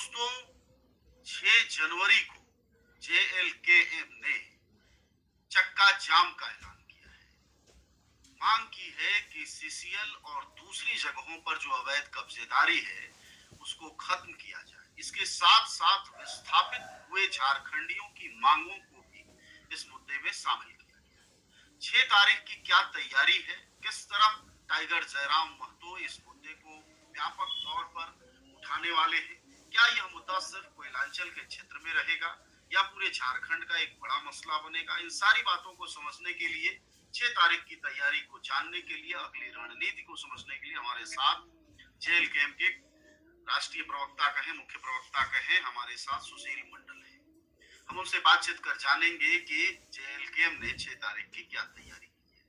दोस्तों, 6 जनवरी को जेएलकेएम ने चक्का जाम का ऐलान किया है। मांग की है कि सीसीएल और दूसरी जगहों पर जो अवैध कब्जेदारी है उसको खत्म किया जाए। इसके साथ साथ विस्थापित हुए झारखंडियों की मांगों को भी इस मुद्दे में शामिल किया गया। 6 तारीख की क्या तैयारी है, किस तरह टाइगर जयराम महतो इस मुद्दे को व्यापक तौर पर उठाने वाले हैं, क्या यह मुद्दा सिर्फ कोयलांचल के क्षेत्र में रहेगा या पूरे झारखंड का एक बड़ा मसला बनेगा, इन सारी बातों को समझने के लिए, 6 तारीख की तैयारी को जानने के लिए, अगली रणनीति को समझने के लिए हमारे साथ जेएलकेएम के राष्ट्रीय प्रवक्ता कहें, मुख्य प्रवक्ता कहें, हमारे साथ सुशील मंडल है। हम उनसे बातचीत कर जानेंगे कि जेएलकेएम ने 6 तारीख की क्या तैयारी की है।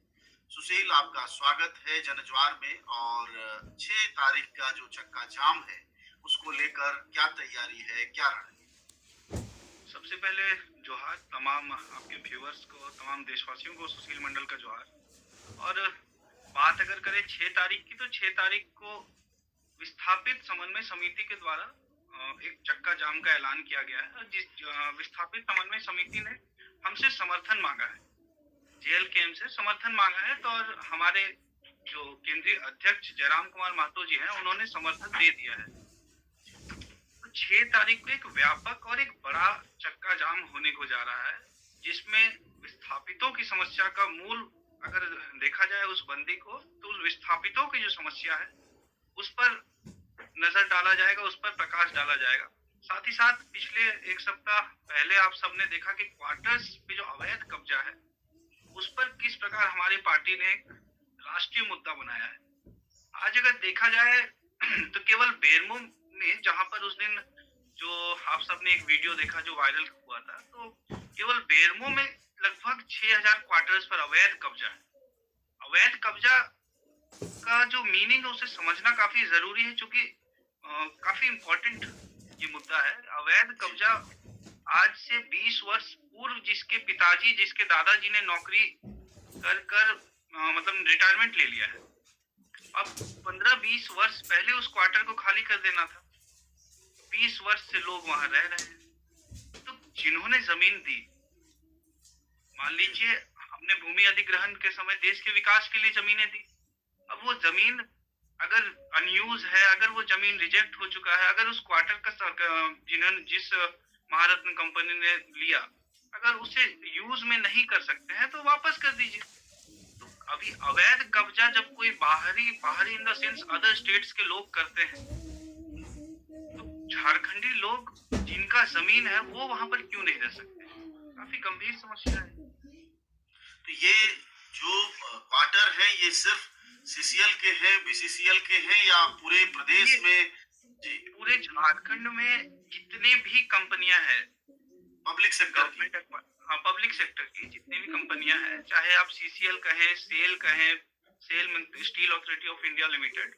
सुशील, आपका स्वागत है जनज्वार में। और 6 तारीख का जो चक्का जाम है उसको लेकर क्या तैयारी है, क्या रणनीति? सबसे पहले जोहार तमाम आपके व्यूअर्स को, तमाम देशवासियों को, सुशील मंडल का जोहार। और बात अगर करें 6 तारीख की, तो 6 तारीख को विस्थापित समन्वय समिति के द्वारा एक चक्का जाम का ऐलान किया गया है। जिस विस्थापित समन्वय समिति ने हमसे समर्थन मांगा है, जेएलकेएम से समर्थन मांगा है, तो और हमारे जो केंद्रीय अध्यक्ष जयराम कुमार महतो जी हैं, उन्होंने समर्थन दे दिया है। 6 तारीख को एक व्यापक और एक बड़ा चक्का जाम होने को जा रहा है, जिसमें विस्थापितों की समस्या का मूल अगर देखा जाए उस बंदी को, तो उस विस्थापितों की जो समस्या है उस पर नजर डाला जाएगा, उस पर प्रकाश डाला जाएगा। साथ ही साथ पिछले एक सप्ताह पहले आप सबने देखा कि क्वार्टर्स पे जो अवैध कब्जा है उस पर किस प्रकार हमारी पार्टी ने एक राष्ट्रीय मुद्दा बनाया है। आज अगर देखा जाए तो केवल बेरमो में, जहां पर उस दिन जो आप सबने एक वीडियो देखा जो वायरल हुआ था, तो केवल बेरमो में लगभग 6000 क्वार्टर्स पर अवैध कब्जा है। अवैध कब्जा का जो मीनिंग है उसे समझना काफी जरूरी है, क्योंकि काफी इम्पोर्टेंट ये मुद्दा है। अवैध कब्जा आज से 20 वर्ष पूर्व जिसके पिताजी, जिसके दादाजी ने नौकरी कर मतलब रिटायरमेंट ले लिया है, अब 15-20 वर्ष पहले उस क्वार्टर को खाली कर देना था। 20 वर्ष से लोग वहां रह रहे हैं। तो जिन्होंने जमीन दी, मान लीजिए हमने भूमि अधिग्रहण के समय देश के विकास के लिए जमीनें दी, अब वो जमीन अगर अनयूज है, अगर वो जमीन रिजेक्ट हो चुका है, अगर उस क्वार्टर का जिस महारत्न कंपनी ने लिया, अगर उसे यूज में नहीं कर सकते हैं तो वापस कर दीजिए। तो अभी अवैध कब्जा जब कोई बाहरी in the sense other states के लोग करते हैं, तो झारखंडी लोग जिनका जमीन है वो वहां पर क्यों नहीं रह सकते? काफी गंभीर समस्या है। तो ये जो क्वार्टर है ये सिर्फ सीसीएल के हैं, बीसीसीएल के हैं, या पूरे प्रदेश में? जी, पूरे झारखंड में जितनी भी कंपनियां हैं पब्लिक सेक्टर की, हाँ पब्लिक सेक्टर की जितनी भी कंपनियां हैं, चाहे आप सीसीएल कहें, SAIL Steel Authority of India Limited,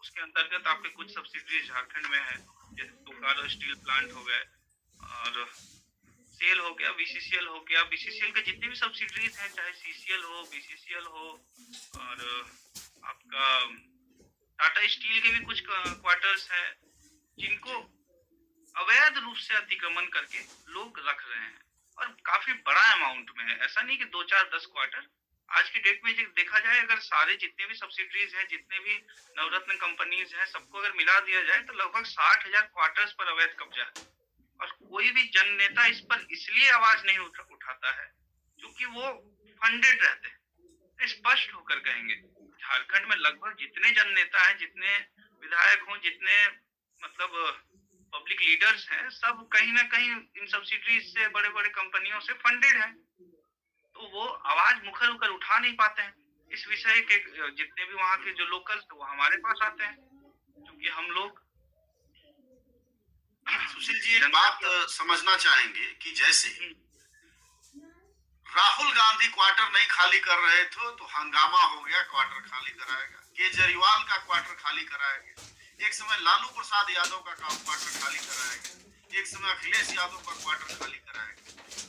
उसके अंतर्गत आपके कुछ सब्सिडीज झारखंड में है, जैसे बोकारो स्टील प्लांट हो गए, और सेल हो गया, बीसीसीएल हो गया। बीसीसीएल के जितने भी सब्सिडीज हैं, चाहे सीसीएल हो, बीसीसीएल हो, और आपका टाटा स्टील के भी कुछ क्वार्टर्स हैं जिनको अवैध रूप से अतिक्रमण करके लोग रख रहे हैं, और काफी बड़ा अमाउंट में है। ऐसा नहीं कि 2-4-10 क्वार्टर। आज की डेट में देखा जाए, अगर सारे जितने भी सब्सिडीज हैं, जितने भी नवरत्न कंपनीज हैं, सबको अगर मिला दिया जाए तो लगभग 60,000 क्वार्टर्स पर अवैध कब्जा है। और कोई भी जन नेता इस पर इसलिए आवाज नहीं उठाता है क्योंकि वो फंडेड रहते हैं। स्पष्ट होकर कहेंगे, झारखंड में लगभग जितने जन नेता हैं, जितने विधायक हों, जितने मतलब पब्लिक लीडर्स हैं, सब कहीं ना कहीं इन सब्सिडीज से, बड़े बड़े कंपनियों से फंडेड हैं। तो वो आवाज मुखर होकर उठा नहीं पाते हैं इस विषय के। जितने भी वहाँ के जो लोकल्स, वो हमारे पास आते हैं, क्योंकि हम लोग। सुशील जी, एक बात समझना चाहेंगे कि जैसे राहुल गांधी क्वार्टर नहीं खाली कर रहे थे तो हंगामा हो गया, क्वार्टर खाली कराया गया। केजरीवाल का क्वार्टर खाली कराया गया। एक समय लालू प्रसाद यादव का क्वार्टर खाली कराया गया। एक समय अखिलेश यादव का क्वार्टर खाली कराया गया।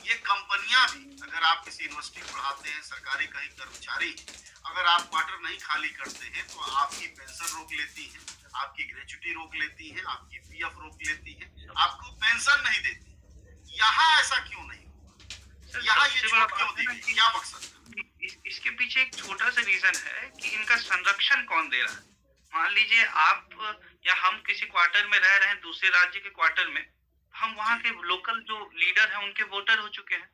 ये कंपनियां भी, अगर आप किसी यूनिवर्सिटी पढ़ाते हैं, सरकारी कहीं कर्मचारी, अगर आप क्वार्टर नहीं खाली करते हैं तो आपकी पेंशन रोक लेती है, आपकी ग्रेच्युटी रोक लेती हैं, आपकी पीएफ रोक लेती हैं, आपको पेंशन नहीं देती। यहाँ ऐसा क्यों नहीं हुआ? सर यहाँ ये सबसे बड़ा छूट क्यों बात है दी ना गई? कि क्या मकसद था? इसके पीछे एक छोटा सा रीजन है कि इनका संरक्षण कौन दे रहा है। मान लीजिए आप या हम किसी क्वार्टर में रह रहे हैं, दूसरे राज्य के क्वार्टर में, हम वहाँ जी, के लोकल जो लीडर हैं उनके वोटर हो चुके हैं।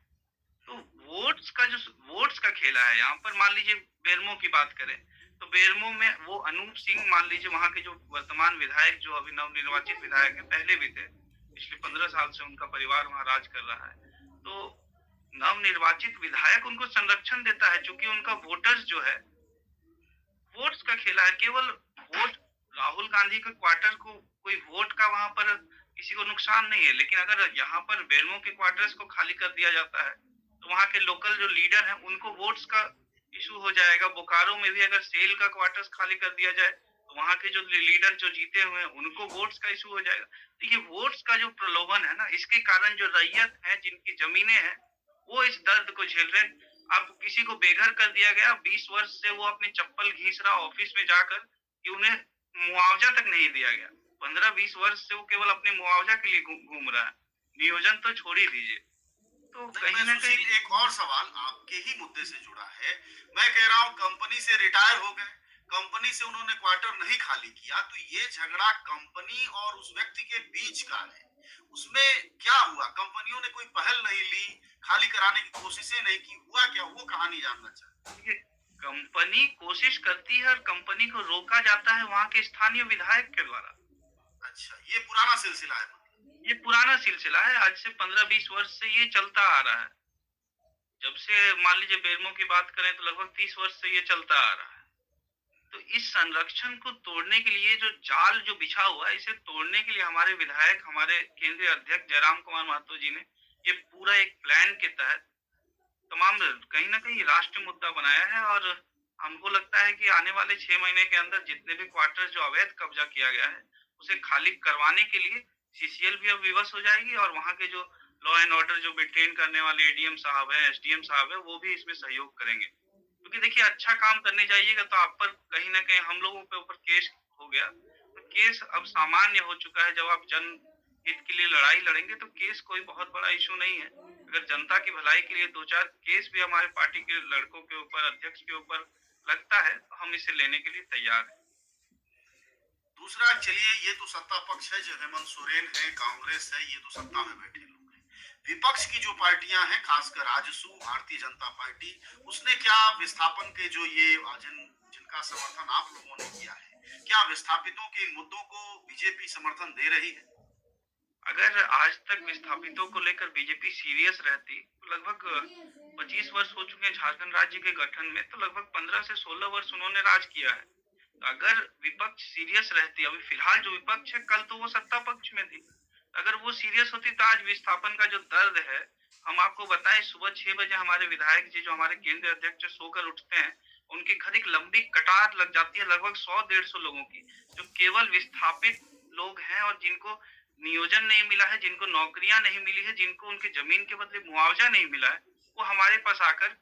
तो वोट्स का खेला है यहाँ पर। मान लीजिए बेरमो की बात करें तो बेरमो में वो अनूप सिंह, मान लीजिए वहाँ के जो वर्तमान विधायक, जो अभी नवनिर्वाचित विधायक हैं, पहले भी थे, पिछले 15 साल से उनका परिवार वहाँ राज कर रहा है। तो नवनिर्वाचित विधायक उनको संरक्षण देता है, चूंकि उनका वोटर्स जो है, वोट्स का खेला है। केवल वोट, राहुल गांधी के क्वार्टर को कोई वोट का वहां पर किसी को नुकसान नहीं है, लेकिन अगर यहाँ पर बेरमो के क्वार्टर्स को खाली कर दिया जाता है तो वहाँ के लोकल जो लीडर हैं उनको वोट्स का इशू हो जाएगा। बोकारो में भी अगर सेल का क्वार्टर्स खाली कर दिया जाए तो वहाँ के जो लीडर जो जीते हुए हैं उनको वोट्स का इशू हो जाएगा। तो ये वोट्स का जो प्रलोभन है ना, इसके कारण जो रैयत है, जिनकी जमीनें हैं, वो इस दर्द को झेल रहे हैं। अब किसी को बेघर कर दिया गया, 20 वर्ष से वो अपनी चप्पल घीस रहा ऑफिस में जाकर, कि उन्हें मुआवजा तक नहीं दिया गया। 15-20 वर्ष से वो केवल अपने मुआवजा के लिए घूम रहा है, नियोजन तो छोड़ ही दीजिए। तो नहीं, कहीं मैं ना सुशील, कहीं एक और सवाल आपके ही मुद्दे से जुड़ा है। मैं कह रहा हूँ कंपनी से रिटायर हो गए, कंपनी से उन्होंने क्वार्टर नहीं खाली किया, तो ये झगड़ा कंपनी और उस व्यक्ति के बीच का है। उसमें क्या हुआ? कंपनियों ने कोई पहल नहीं ली, खाली कराने की कोशिशें नहीं की, हुआ क्या? वो कहानी जानना चाहते ये कंपनी कोशिश करती है और कंपनी को रोका जाता है वहां के स्थानीय विधायक के द्वारा। हैं। अच्छा, ये पुराना सिलसिला है मतलब। ये पुराना सिलसिला है, आज से 15-20 वर्ष से ये चलता आ रहा है। जब से मान लीजिए बेरमो की बात करें तो लगभग 30 वर्ष से ये चलता आ रहा है। तो इस संरक्षण को तोड़ने के लिए जो जाल जो बिछा हुआ है, इसे तोड़ने के लिए हमारे विधायक, हमारे केंद्रीय अध्यक्ष जयराम कुमार महतो जी ने ये पूरा एक प्लान के तहत तमाम कहीं ना कहीं राष्ट्रीय मुद्दा बनाया है। और हमको लगता है कि आने वाले 6 महीने के अंदर जितने भी क्वार्टर जो अवैध कब्जा किया गया है उसे खाली करवाने के लिए सीसीएल भी अब विवश हो जाएगी, और वहाँ के जो लॉ एंड ऑर्डर जो मेंटेन करने वाले एडीएम साहब है, एसडीएम साहब है, वो भी इसमें सहयोग करेंगे। क्योंकि देखिए अच्छा काम करने जाइएगा तो आप पर कहीं ना कहीं हम लोगों के ऊपर केस हो गया, तो केस अब सामान्य हो चुका है। जब आप जन हित के लिए लड़ाई लड़ेंगे तो केस कोई बहुत बड़ा इशू नहीं है। अगर जनता की भलाई के लिए 2-4 केस भी हमारे पार्टी के लड़कों के ऊपर, अध्यक्ष के ऊपर लगता है तो हम इसे लेने के लिए तैयार हैं। दूसरा, चलिए, ये तो सत्ता पक्ष है, जो हेमंत सोरेन है, कांग्रेस है, ये तो सत्ता में बैठे लोग हैं। विपक्ष की जो पार्टियां हैं, खासकर आजसू, भारतीय जनता पार्टी, उसने क्या विस्थापन के जो ये जिनका समर्थन आप लोगों ने किया है, क्या विस्थापितों के इन मुद्दों को बीजेपी समर्थन दे रही है? अगर आज तक विस्थापितों को लेकर बीजेपी सीरियस रहती तो लगभग 25 वर्ष हो चुके हैं झारखंड राज्य के गठन में, तो लगभग 15 से 16 वर्ष उन्होंने राज किया है। तो अगर विपक्ष सीरियस रहती, अभी फिलहाल जो विपक्ष है, कल तो वो सत्ता पक्ष में थी, अगर वो सीरियस होती तो आज विस्थापन का जो दर्द है, हम आपको बताएं, सुबह 6 बजे हमारे विधायक जी, जो हमारे केंद्रीय अध्यक्ष सोकर उठते हैं, उनके घर एक लंबी कतार लग जाती है, लगभग 100-150 लोगों की, जो केवल विस्थापित लोग हैं और जिनको नियोजन नहीं मिला है, जिनको नौकरियां नहीं मिली है, जिनको उनके जमीन के बदले मुआवजा नहीं मिला है, वो हमारे पास आकर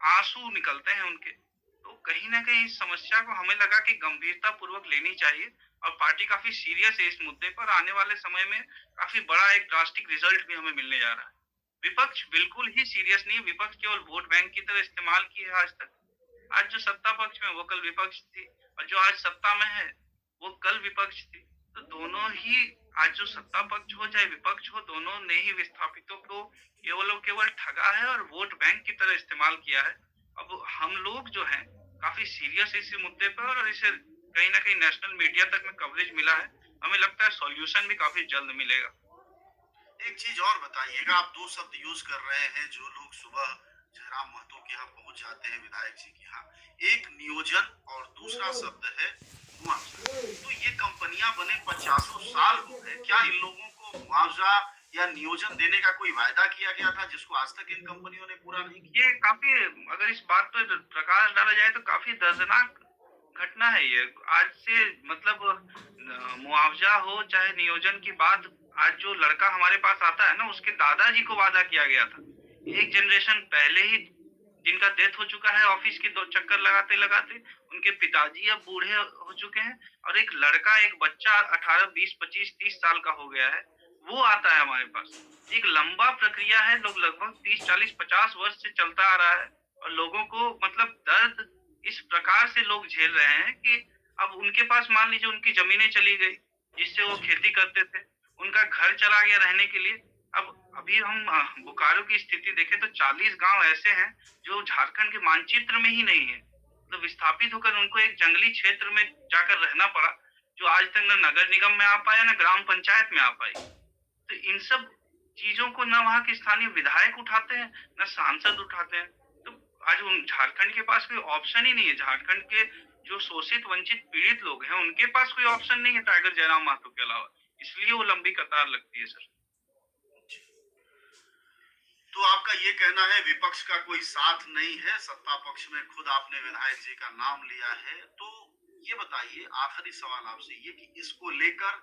आंसू निकलते हैं उनके। तो कहीं ना कहीं इस समस्या को हमें लगा कि गंभीरता पूर्वक लेनी चाहिए, और पार्टी काफी सीरियस है इस मुद्दे पर। आने वाले समय में काफी बड़ा एक ड्रास्टिक रिजल्ट भी हमें मिलने जा रहा है। विपक्ष बिल्कुल ही सीरियस नहीं है, विपक्ष केवल वोट बैंक की तरह इस्तेमाल की है आज तक। आज जो सत्ता पक्ष में वो कल विपक्ष थी, और जो आज सत्ता में है वो कल विपक्ष थी। तो दोनों ही, आज जो सत्ता पक्ष हो चाहे विपक्ष हो, दोनों ने ही विस्थापितों को केवल और केवल ठगा है और वोट बैंक की तरह इस्तेमाल किया है। अब हम लोग जो हैं काफी सीरियस इस मुद्दे पर, और इसे कहीं ना कहीं नेशनल मीडिया तक में कवरेज मिला है। हमें लगता है सॉल्यूशन भी काफी जल्द मिलेगा। एक चीज और बताइएगा, आप दो शब्द यूज कर रहे हैं, जो लोग सुबह जयराम महतो के यहाँ पहुंच जाते हैं, विधायक जी के यहाँ, एक नियोजन और दूसरा शब्द है मुआवजा। तो ये कंपनियां बने 50 साल हो गए, क्या इन लोगों को मुआवजा या नियोजन देने का कोई वायदा किया गया था, जिसको आज तक इन कंपनियों ने पूरा नहीं किया? ये काफी, अगर इस बात पर प्रकाश डाला जाए तो काफी दर्दनाक घटना है ये। आज से मतलब मुआवजा हो चाहे नियोजन की बात, आज जो लड़का हमारे पास आता है ना, उसके दादाजी को वादा किया गया था एक जनरेशन पहले ही जिनका डेथ हो चुका है ऑफिस के दो चक्कर लगाते लगाते, उनके पिताजी अब बूढ़े हो चुके हैं, और एक लड़का, एक बच्चा 18, 20, 25, 30 साल का हो गया है, वो आता है हमारे पास। एक लंबा प्रक्रिया है, लोग लगभग 30, 40, 50 वर्ष से चलता आ रहा है, और लोगों को मतलब दर्द इस प्रकार से लोग झेल रहे हैं कि अब उनके पास मान लीजिए उनकी जमीनें चली गई, जिससे वो खेती करते थे, उनका घर चला गया रहने के लिए। अब अभी हम बोकारो की स्थिति देखें तो 40 गांव ऐसे हैं जो झारखंड के मानचित्र में ही नहीं है, मतलब विस्थापित होकर उनको एक जंगली क्षेत्र में जाकर रहना पड़ा, जो आज तक न नगर निगम में आ पाया, न ग्राम पंचायत में आ पाई। तो इन सब चीजों को न वहाँ के स्थानीय विधायक उठाते हैं, न सांसद उठाते हैं। तो आज उन झारखंड के पास कोई ऑप्शन ही नहीं है। झारखंड के जो शोषित, वंचित, पीड़ित लोग हैं, उनके पास कोई ऑप्शन नहीं है टाइगर जयराम महतो के अलावा। इसलिए वो लंबी कतार लगती है सर। तो आपका ये कहना है विपक्ष का कोई साथ नहीं है, सत्ता पक्ष में खुद आपने विधायक जी का नाम लिया है। तो ये बताइए, आखिरी सवाल आपसे ये कि इसको लेकर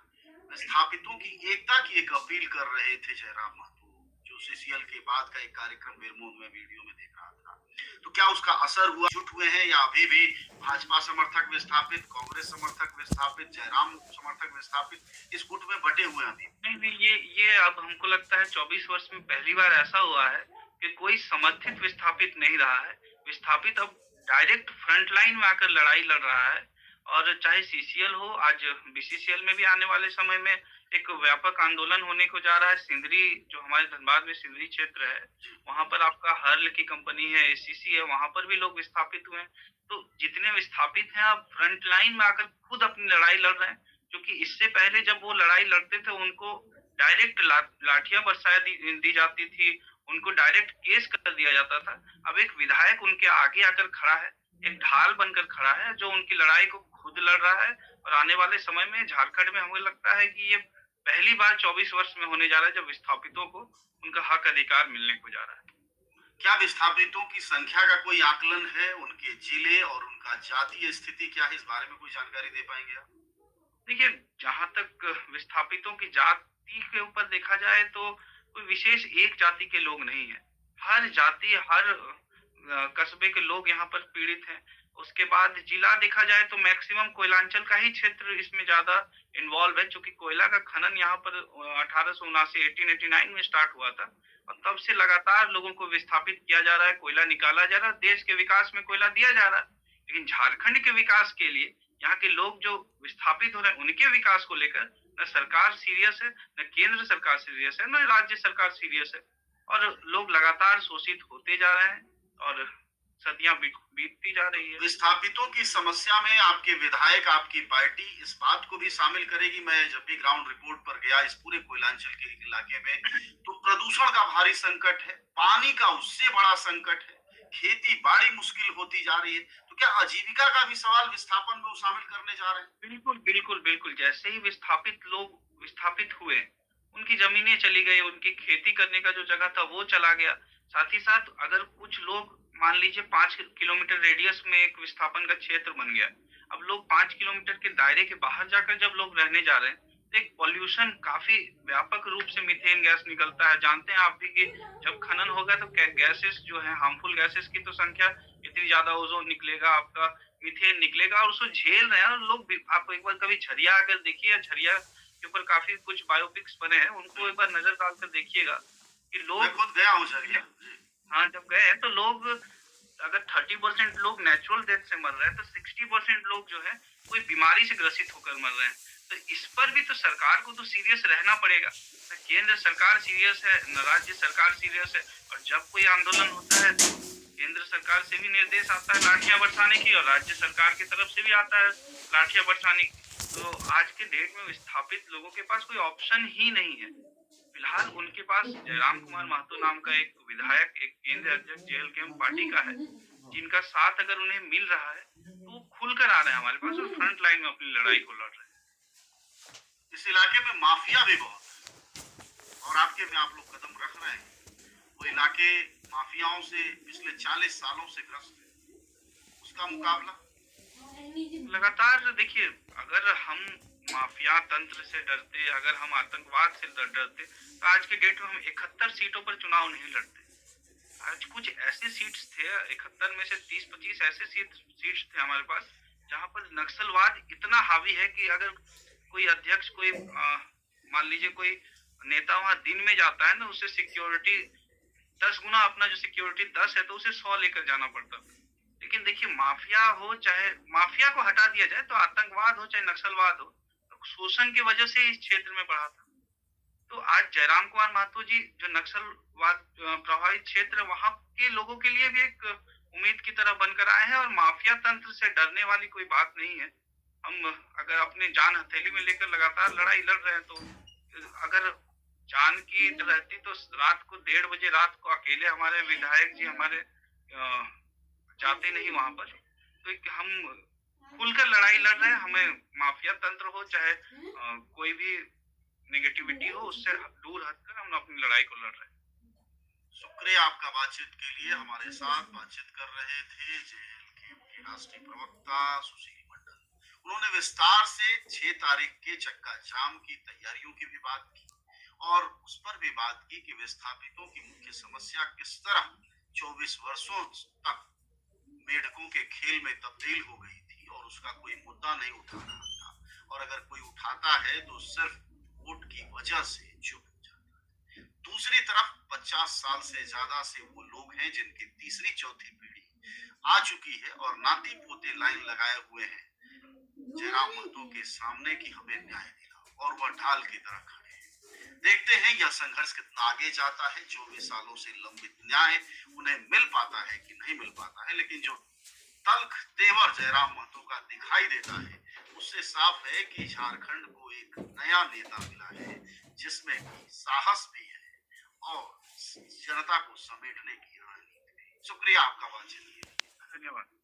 विस्थापितों की एकता की एक अपील कर रहे थे जयराम महतो, जो सीसीएल के बाद का एक कार्यक्रम बिरमोन में वीडियो में देख रहा था, तो क्या उसका असर हुआ? जुट हुए हैं या अभी भी भाजपा समर्थक विस्थापित, कांग्रेस समर्थक विस्थापित, जयराम समर्थक विस्थापित इस गुट में बटे हुए हैं अभी? नहीं नहीं, ये अब हमको लगता है 24 वर्ष में पहली बार ऐसा हुआ है कि कोई समर्थित विस्थापित नहीं रहा है। विस्थापित अब डायरेक्ट फ्रंट लाइन में आकर लड़ाई लड़ रहा है, और चाहे सीसीएल हो, आज बीसीसीएल में भी आने वाले समय में एक व्यापक आंदोलन होने को जा रहा है। सिंदरी, जो हमारे धनबाद में सिंदरी क्षेत्र है, वहां पर आपका हर्ल की कंपनी है, एसीसी है, वहां पर भी लोग विस्थापित हुए हैं। तो जितने विस्थापित हैं अब फ्रंट लाइन में आकर खुद अपनी लड़ाई लड़ रहे हैं, क्योंकि इससे पहले जब वो लड़ाई लड़ते थे उनको डायरेक्ट लाठियां बरसाया दी जाती थी, उनको डायरेक्ट केस कर दिया जाता था। अब एक विधायक उनके आगे आकर खड़ा है, एक ढाल बनकर खड़ा है, जो उनकी लड़ाई को खुद लड़ रहा है। और आने वाले समय में झारखंड में हमें लगता है कि ये पहली बार 24 वर्ष में होने जा रहा है जब विस्थापितों को उनका हक अधिकार मिलने को जा रहा है। क्या विस्थापितों की संख्या का कोई आकलन है? उनके जिले और उनका जातीय स्थिति क्या है? इस बारे में कोई जानकारी दे पाएंगे आप? देखिए, जहां तक विस्थापितों की जाति के ऊपर देखा जाए तो कोई विशेष एक जाति के लोग नहीं है। हर जाति, हर कस्बे के लोग यहाँ पर पीड़ित हैं। उसके बाद जिला देखा जाए तो मैक्सिमम कोयलांचल का ही क्षेत्र इसमें ज्यादा इन्वॉल्व है, क्योंकि कोयला का खनन यहाँ पर 1879 1889 में स्टार्ट हुआ था, और तब से लगातार लोगों को विस्थापित किया जा रहा है, कोयला निकाला जा रहा है, देश के विकास में कोयला दिया जा रहा है। लेकिन झारखंड के विकास के लिए यहाँ के लोग जो विस्थापित हो रहे हैं, उनके विकास को लेकर न सरकार सीरियस है, न केंद्र सरकार सीरियस है, न राज्य सरकार सीरियस है, और लोग लगातार शोषित होते जा रहे हैं और सदियां बीतती जा रही है। विस्थापितों की समस्या में आपके विधायक, आपकी पार्टी इस बात को भी शामिल करेगी? मैं जब भी ग्राउंड रिपोर्ट पर गया इस पूरे कोयलांचल के इलाके में, तो प्रदूषण का भारी संकट है, पानी का उससे बड़ा संकट है, खेती बाड़ी मुश्किल होती जा रही है। तो क्या आजीविका का भी सवाल विस्थापन में वो शामिल करने जा रहे हैं? बिल्कुल बिल्कुल बिल्कुल, जैसे ही विस्थापित लोग विस्थापित हुए, उनकी जमीनें चली गई, उनकी खेती करने का जो जगह था वो चला गया। साथ ही साथ अगर कुछ लोग मान लीजिए 5 किलोमीटर रेडियस में एक विस्थापन का क्षेत्र बन गया, अब लोग 5 किलोमीटर के दायरे के बाहर जाकर जब लोग रहने जा रहे हैं, तो एक पॉल्यूशन काफी व्यापक रूप से मीथेन गैस निकलता है। जानते हैं आप भी कि जब खनन होगा तो गैसेस जो है, हार्मफुल गैसेस की तो संख्या इतनी ज्यादा, ओजोन निकलेगा, आपका मीथेन निकलेगा, और उसको झेल रहे हैं। और लोग, आप एक बार कभी झरिया अगर देखिए, झरिया के ऊपर काफी कुछ बायोपिक्स बने हैं, उनको एक बार नजर डालकर देखिएगा कि लोग, मैं खुद गया हूँ झरिया। हाँ, जब गए तो लोग, अगर 30% लोग नेचुरल डेथ से मर रहे हैं, तो 60% लोग जो है कोई बीमारी से ग्रसित होकर मर रहे हैं। तो इस पर भी तो सरकार को तो सीरियस रहना पड़ेगा। न केंद्र सरकार सीरियस है, न राज्य सरकार सीरियस है। और जब कोई आंदोलन होता है तो केंद्र सरकार से भी निर्देश आता है लाठियां बरसाने की, और राज्य सरकार की तरफ से भी आता है लाठियां बरसाने की। तो आज के डेट में विस्थापित लोगों के पास कोई ऑप्शन ही नहीं है। फिलहाल उनके पास जयराम कुमार महतो नाम का एक विधायक, एक केंद्रीय अध्यक्ष जेएलकेएम पार्टी का है, जिनका साथ अगर उन्हें मिल रहा है तो वो खुलकर आ रहे हैं हमारे पास और फ्रंट लाइन में अपनी लड़ाई को लड़ रहे हैं। इस इलाके में माफिया भी बहुत है, और आपके में आप लोग कदम रख रहे हैं। वो इलाके माफियाओं से पिछले 40 सालों से ग्रस्त है, उसका मुकाबला लगातार। देखिए, अगर हम माफिया तंत्र से डरते, अगर हम आतंकवाद से डरते, तो आज के डेट में हम 71 सीटों पर चुनाव नहीं लड़ते। आज कुछ ऐसे सीट्स थे, 71 में से 30-25 ऐसे सीट्स थे हमारे पास, जहाँ पर नक्सलवाद इतना हावी है कि अगर कोई अध्यक्ष, कोई मान लीजिए कोई नेता वहां दिन में जाता है ना, उससे सिक्योरिटी 10 गुना, अपना जो सिक्योरिटी 10 है तो उसे 100 लेकर जाना पड़ता था। लेकिन देखिए, माफिया हो, चाहे माफिया को हटा दिया जाए तो आतंकवाद हो चाहे नक्सलवाद हो, तो शोषण की वजह से इस क्षेत्र में बढ़ा था। तो आज जयराम कुमार महतो जी, जो नक्सलवाद प्रभावित क्षेत्र, वहां के लोगों के लिए भी एक उम्मीद की तरह बनकर आए हैं, और माफिया तंत्र से डरने वाली कोई बात नहीं है। हम अगर अपने जान हथेली में लेकर लगातार लड़ाई लड़ रहे हैं, तो अगर जान की रहती तो रात को 1:30 बजे रात को अकेले हमारे विधायक जी हमारे जाते नहीं वहां पर। तो हम खुलकर लड़ाई लड़ रहे हैं। हमें माफिया तंत्र हो चाहे कोई भी नेगेटिविटी हो, उससे दूर हटकर हम अपनी लड़ाई को लड़ रहे हैं। शुक्रिया आपका बातचीत के लिए। हमारे साथ बातचीत कर रहे थे जेएलके के राष्ट्रीय प्रवक्ता सुशील मंडल। उन्होंने विस्तार से 6 तारीख के चक्का जाम की तैयारियों की भी बात की और उस पर भी बात की कि विस्थापितों की मुख्य समस्या किस तरह 24 वर्षों तक मेढकों के खेल में तब्दील हो गई थी और उसका कोई मुद्दा नहीं उठा रहा था, और अगर कोई उठाता है तो सिर्फ वोट की वजह से चुप हो जाता है। दूसरी तरफ 50 साल से ज्यादा से वो लोग हैं जिनकी तीसरी चौथी पीढ़ी आ चुकी है और नाती पोते लाइन लगाए हुए हैं जयराम महतो के सामने कि हमें न्याय दिलाओ, और वह ढाल की तरह खड़े हैं। देखते हैं यह संघर्ष कितना आगे जाता है। 24 सालों से लंबित न्याय उन्हें मिल पाता है कि नहीं मिल पाता है, लेकिन जो तल्ख तेवर जयराम महतो का दिखाई देता है उससे साफ है कि झारखंड को एक नया नेता मिला है जिसमें साहस भी है और जनता को समेटने की रणनीति भी। शुक्रिया आपका बातचीत के लिए। धन्यवाद।